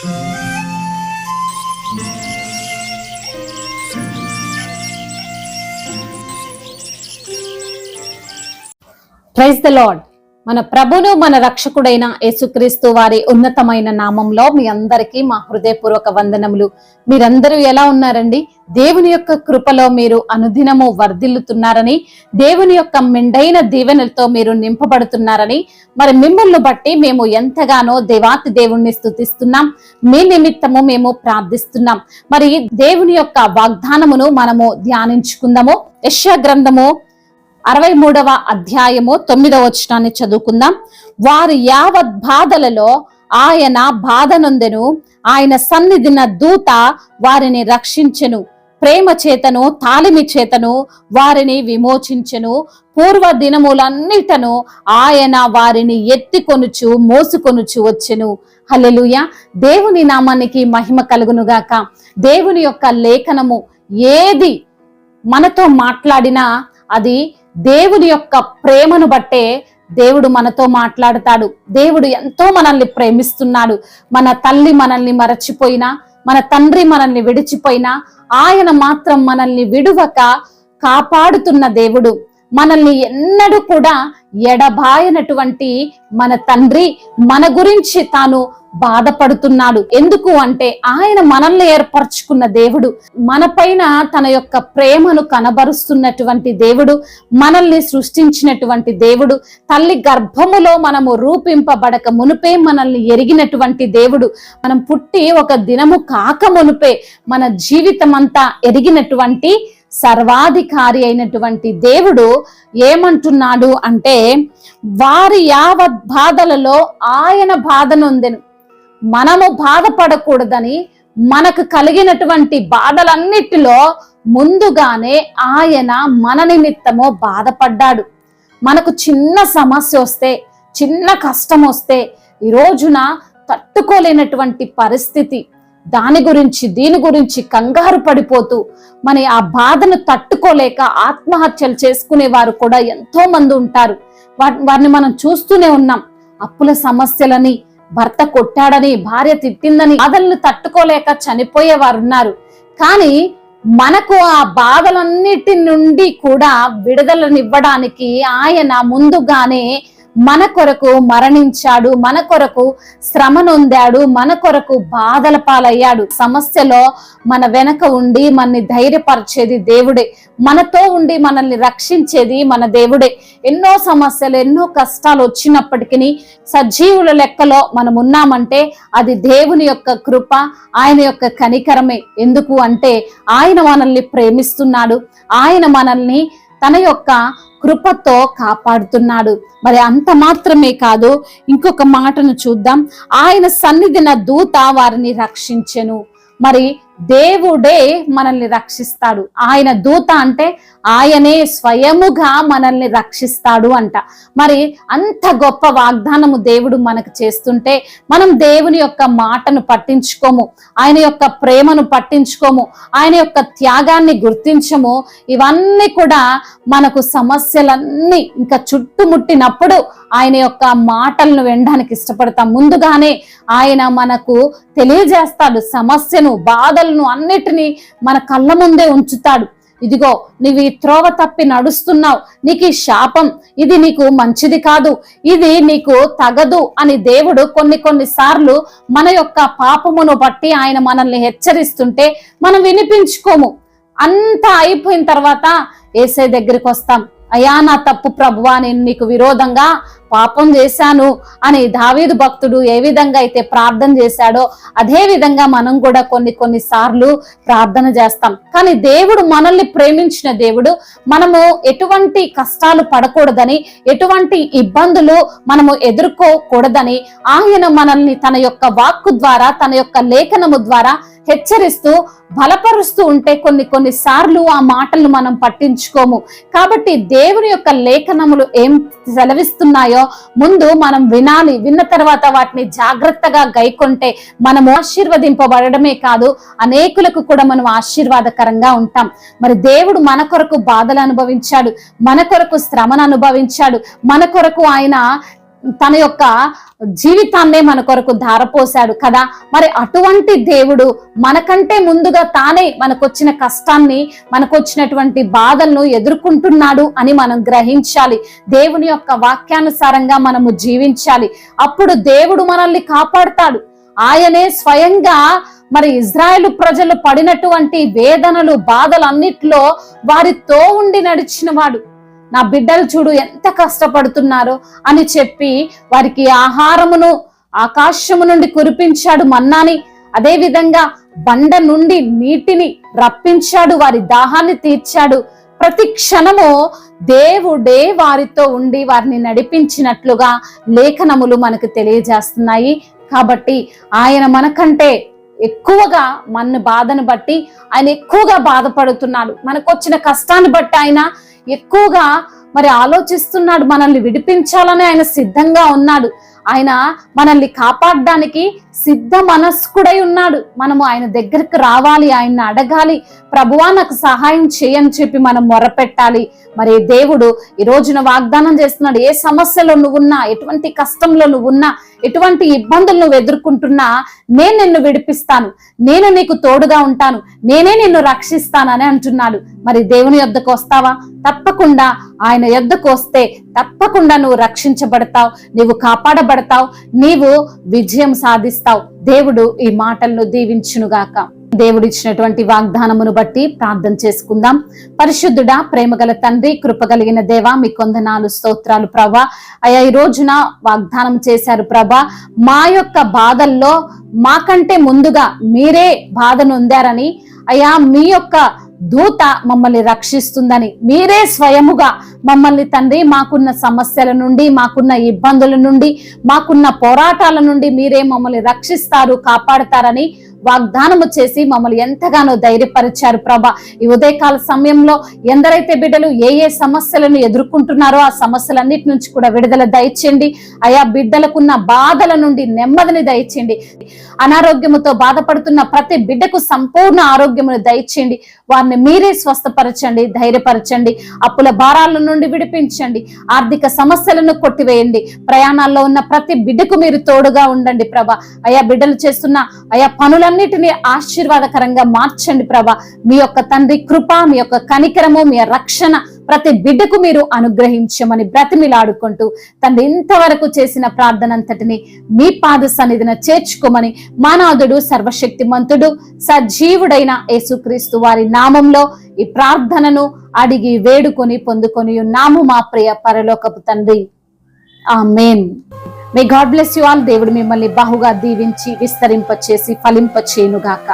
Praise the lord. మన ప్రభును మన రక్షకుడైన యేసుక్రీస్తు వారి ఉన్నతమైన నామంలో మీ అందరికీ మా హృదయపూర్వక వందనములు. మీరందరూ ఎలా ఉన్నారండి? దేవుని యొక్క కృపలో మీరు అనుదినము వర్ధిల్లుతున్నారని, దేవుని యొక్క మెండైన దీవెనలతో మీరు నింపబడుతున్నారని, మరి మిమ్మల్ని బట్టి మేము ఎంతగానో దేవాతి దేవుణ్ణి స్తుతిస్తున్నాం. మీ నిమిత్తము మేము ప్రార్థిస్తున్నాం. మరి దేవుని యొక్క వాగ్దానమును మనము ధ్యానించుకుందాము. యెషయా గ్రంథము 63వ అధ్యాయము 9వ వచనాన్ని చదువుకుందాం. వారి యావత్ బాధలలో ఆయన బాధ నొందెను, ఆయన సన్నిధిన దూత వారిని రక్షించెను, ప్రేమ చేతను తాలిమి చేతను వారిని విమోచించెను, పూర్వ దినములన్నిటను ఆయన వారిని ఎత్తికొనుచు మోసుకొనుచు వచ్చెను. హల్లెలూయా. దేవుని నామానికి మహిమ కలుగునుగాక. దేవుని యొక్క లేఖనము ఏది మనతో మాట్లాడినా అది దేవుని యొక్క ప్రేమను బట్టే దేవుడు మనతో మాట్లాడతాడు. దేవుడు ఎంతో మనల్ని ప్రేమిస్తున్నాడు. మన తల్లి మనల్ని మరచిపోయినా, మన తండ్రి మనల్ని విడిచిపోయినా, ఆయన మాత్రం మనల్ని విడువక కాపాడుతున్న దేవుడు. మనల్ని ఎన్నడూ కూడా ఎడబాయనటువంటి మన తండ్రి మన గురించి తాను బాధపడుతున్నాడు. ఎందుకు అంటే ఆయన మనల్ని ఏర్పరచుకున్న దేవుడు, మన పైన తన యొక్క ప్రేమను కనబరుస్తున్నటువంటి దేవుడు, మనల్ని సృష్టించినటువంటి దేవుడు, తల్లి గర్భములో మనము రూపింపబడక మునుపే మనల్ని ఎరిగినటువంటి దేవుడు, మనం పుట్టి ఒక దినము కాక మునుపే మన జీవితం అంతా ఎరిగినటువంటి సర్వాధికారి అయినటువంటి దేవుడు ఏమంటున్నాడు అంటే, వారి యావత్ బాధలలో ఆయన బాధ నొందెను. మనము బాధపడకూడదని మనకు కలిగినటువంటి బాధలన్నిటిలో ముందుగానే ఆయన మన నిమిత్తము బాధపడ్డాడు. మనకు చిన్న సమస్య వస్తే, చిన్న కష్టం వస్తే, ఈ రోజున తట్టుకోలేనటువంటి పరిస్థితి, దీని గురించి కంగారు పడిపోతూ మరి ఆ బాధను తట్టుకోలేక ఆత్మహత్యలు చేసుకునే వారు కూడా ఎంతో మంది ఉంటారు. వారిని మనం చూస్తూనే ఉన్నాం. అప్పుల సమస్యలని, భర్త కొట్టాడని, భార్య తిట్టిందని బాధలను తట్టుకోలేక చనిపోయే వారు ఉన్నారు. కానీ మనకు ఆ బాధలన్నిటి నుండి కూడా విడుదలనివ్వడానికి ఆయన ముందుగానే మన కొరకు మరణించాడు, మన కొరకు శ్రమ నొందాడు, మన కొరకు బాధల పాలయ్యాడు. సమస్యలో మన వెనక ఉండి మనల్ని ధైర్యపరిచేది దేవుడే, మనతో ఉండి మనల్ని రక్షించేది మన దేవుడే. ఎన్నో సమస్యలు, ఎన్నో కష్టాలు వచ్చినప్పటికీ సజీవుల లెక్కలో మనం ఉన్నామంటే అది దేవుని యొక్క కృప, ఆయన యొక్క కనికరమే. ఎందుకు అంటే ఆయన మనల్ని ప్రేమిస్తున్నాడు, ఆయన మనల్ని తన యొక్క కృపతో కాపాడుతున్నాడు. మరి అంత మాత్రమే కాదు, ఇంకొక మాటను చూద్దాం. ఆయన సన్నిధిన దూత వారిని రక్షించెను. మరి దేవుడే మనల్ని రక్షిస్తాడు. ఆయన దూత అంటే ఆయనే స్వయముగా మనల్ని రక్షిస్తాడు అంట. మరి అంత గొప్ప వాగ్దానము దేవుడు మనకు చేస్తుంటే మనం దేవుని యొక్క మాటను పట్టించుకోము, ఆయన యొక్క ప్రేమను పట్టించుకోము, ఆయన యొక్క త్యాగాన్ని గుర్తించము. ఇవన్నీ కూడా మనకు సమస్యలన్నీ ఇంకా చుట్టుముట్టినప్పుడు ఆయన యొక్క మాటలను వినడానికి ఇష్టపడతాం. ముందుగానే ఆయన మనకు తెలియజేస్తాడు సమస్యను, బాధలను అన్నిటినీ మన కళ్ళ ముందే ఉంచుతాడు. ఇదిగో నీవు ఈ త్రోవ తప్పి నడుస్తున్నావు, నీకు ఈ శాపం, ఇది నీకు మంచిది కాదు, ఇది నీకు తగదు అని దేవుడు కొన్ని సార్లు మన యొక్క పాపమును బట్టి ఆయన మనల్ని హెచ్చరిస్తుంటే మనం వినిపించుకోము. అంతా అయిపోయిన తర్వాత యేసయ్య దగ్గరికి వస్తాం. అయ్యా నా తప్పు ప్రభువా, నేను నీకు విరోధంగా పాపం చేశాను అని దావీదు భక్తుడు ఏ విధంగా అయితే ప్రార్థన చేశాడో అదే విధంగా మనం కూడా కొన్ని సార్లు ప్రార్థన చేస్తాం. కానీ దేవుడు మనల్ని ప్రేమించిన దేవుడు, మనము ఎటువంటి కష్టాలు పడకూడదని, ఎటువంటి ఇబ్బందులు మనము ఎదుర్కోకూడదని ఆయన మనల్ని తన యొక్క వాక్కు ద్వారా, తన యొక్క లేఖనము ద్వారా హెచ్చరిస్తూ బలపరుస్తూ ఉంటే కొన్ని సార్లు ఆ మాటలను మనం పట్టించుకోము. కాబట్టి దేవుని యొక్క లేఖనములు ఏం సెలవిస్తున్నాయో ముందు మనం వినాలి. విన్న తర్వాత వాటిని జాగ్రత్తగా గైకొంటే మనము ఆశీర్వదింపబడమే కాదు, అనేకులకు కూడా మనం ఆశీర్వాదకరంగా ఉంటాం. మరి దేవుడు మన కొరకు బాధలు అనుభవించాడు, మన కొరకు శ్రమను అనుభవించాడు, మన కొరకు ఆయన తన యొక్క జీవితాన్నే మన కొరకు ధారపోశాడు కదా. మరి అటువంటి దేవుడు మనకంటే ముందుగా తానే మనకొచ్చిన కష్టాన్ని, మనకొచ్చినటువంటి బాధలను ఎదుర్కొంటున్నాడు అని మనం గ్రహించాలి. దేవుని యొక్క వాక్యానుసారంగా మనము జీవించాలి. అప్పుడు దేవుడు మనల్ని కాపాడుతాడు. ఆయనే స్వయంగా మరి ఇజ్రాయేలు ప్రజలు పడినటువంటి వేదనలు, బాధలన్నిట్లో వారితో ఉండి నడిచిన వాడు. నా బిడ్డలు చూడు ఎంత కష్టపడుతున్నారో అని చెప్పి వారికి ఆహారమును ఆకాశము నుండి కురిపించాడు, మన్నాని. అదే విధంగా బండ నుండి నీటిని రప్పించాడు, వారి దాహాన్ని తీర్చాడు. ప్రతి క్షణము దేవుడే వారితో ఉండి వారిని నడిపించినట్లుగా లేఖనములు మనకు తెలియజేస్తున్నాయి. కాబట్టి ఆయన మనకంటే ఎక్కువగా మన బాధను బట్టి ఆయన ఎక్కువగా బాధపడుతున్నాడు. మనకు వచ్చిన కష్టాన్ని బట్టి ఆయన ఎక్కువగా మరి ఆలోచిస్తున్నాడు. మనల్ని విడిపించాలని ఆయన సిద్ధంగా ఉన్నాడు. ఆయన మనల్ని కాపాడడానికి సిద్ధ మనస్కుడై ఉన్నాడు. మనము ఆయన దగ్గరికి రావాలి, ఆయన్ని అడగాలి, ప్రభువా నాకు సహాయం చేయని చెప్పి మనం మొరపెట్టాలి. మరి దేవుడు ఈ రోజున వాగ్దానం చేస్తున్నాడు, ఏ సమస్యలో నువ్వున్నా, ఎటువంటి కష్టంలో నువ్వున్నా, ఎటువంటి ఇబ్బందులు నువ్వు ఎదుర్కొంటున్నా, నేను నిన్ను విడిపిస్తాను, నేను నీకు తోడుగా ఉంటాను, నేనే నిన్ను రక్షిస్తానని అంటున్నాడు. మరి దేవుని యొద్దకు వస్తావా? తప్పకుండా ఆయన యొద్దకు వస్తే తప్పకుండా నువ్వు రక్షించబడతావు, నీవు కాపాడబడతావు, నీవు విజయం సాధిస్తావు. దేవుడు ఈ మాటలను దీవించునుగాక. దేవుడు ఇచ్చినటువంటి వాగ్దానమును బట్టి ప్రార్థన చేసుకుందాం. పరిశుద్ధుడా, ప్రేమగల తండ్రి, కృపగలిగిన దేవా, మీ కొందనాలు స్తోత్రాలు ప్రభా. అయ్యా ఈ రోజున వాగ్దానం చేశారు ప్రభా, మా యొక్క బాధల్లో మాకంటే ముందుగా మీరే బాధను ఉందారని, అయ్యా మీ యొక్క దూత మమ్మల్ని రక్షిస్తుందని, మీరే స్వయముగా మమ్మల్ని తండ్రి మాకున్న సమస్యల నుండి, మాకున్న ఇబ్బందుల నుండి, మాకున్న పోరాటాల నుండి మీరే మమ్మల్ని రక్షిస్తారు, కాపాడతారని వాగ్దానము చేసి మమ్మల్ని ఎంతగానో ధైర్యపరిచారు ప్రభా. ఈ ఉదయకాల సమయంలో ఎందరైతే బిడ్డలు ఏ ఏ సమస్యలను ఎదుర్కొంటున్నారో ఆ సమస్యలన్నిటి నుంచి కూడా విడుదల దయచేయండి. ఆయా బిడ్డలకున్న బాధల నుండి నెమ్మదిని దయచేయండి. అనారోగ్యముతో బాధపడుతున్న ప్రతి బిడ్డకు సంపూర్ణ ఆరోగ్యమును దయచేయండి. వారిని మీరే స్వస్థపరచండి, ధైర్యపరచండి, అప్పుల భారాల నుండి విడిపించండి, ఆర్థిక సమస్యలను కొట్టివేయండి. ప్రయాణాల్లో ఉన్న ప్రతి బిడ్డకు మీరు తోడుగా ఉండండి ప్రభా. అయా బిడ్డలు చేస్తున్న అయా పనులన్నిటినీ ఆశీర్వాదకరంగా మార్చండి ప్రభా. మీ యొక్క తండ్రి కృప, మీ యొక్క కనికరము, మీ రక్షణ ప్రతి బిడ్డకు మీరు అనుగ్రహించమని బ్రతిమిలాడుకుంటూ తండ్రి ఇంతవరకు చేసిన ప్రార్థన అంతటిని మీ పాద సన్నిధిన చేర్చుకోమని మానాథుడు, సర్వశక్తిమంతుడు, సజీవుడైన యేసుక్రీస్తు వారి నామంలో ఈ ప్రార్థనను అడిగి వేడుకొని పొందుకొని ఉన్నాము మా ప్రియ పరలోకపు తండ్రి. Amen. May God bless you all. దేవుడు మిమ్మల్ని బహుగా దీవించి విస్తరింపచేసి ఫలింపచేయునుగాక.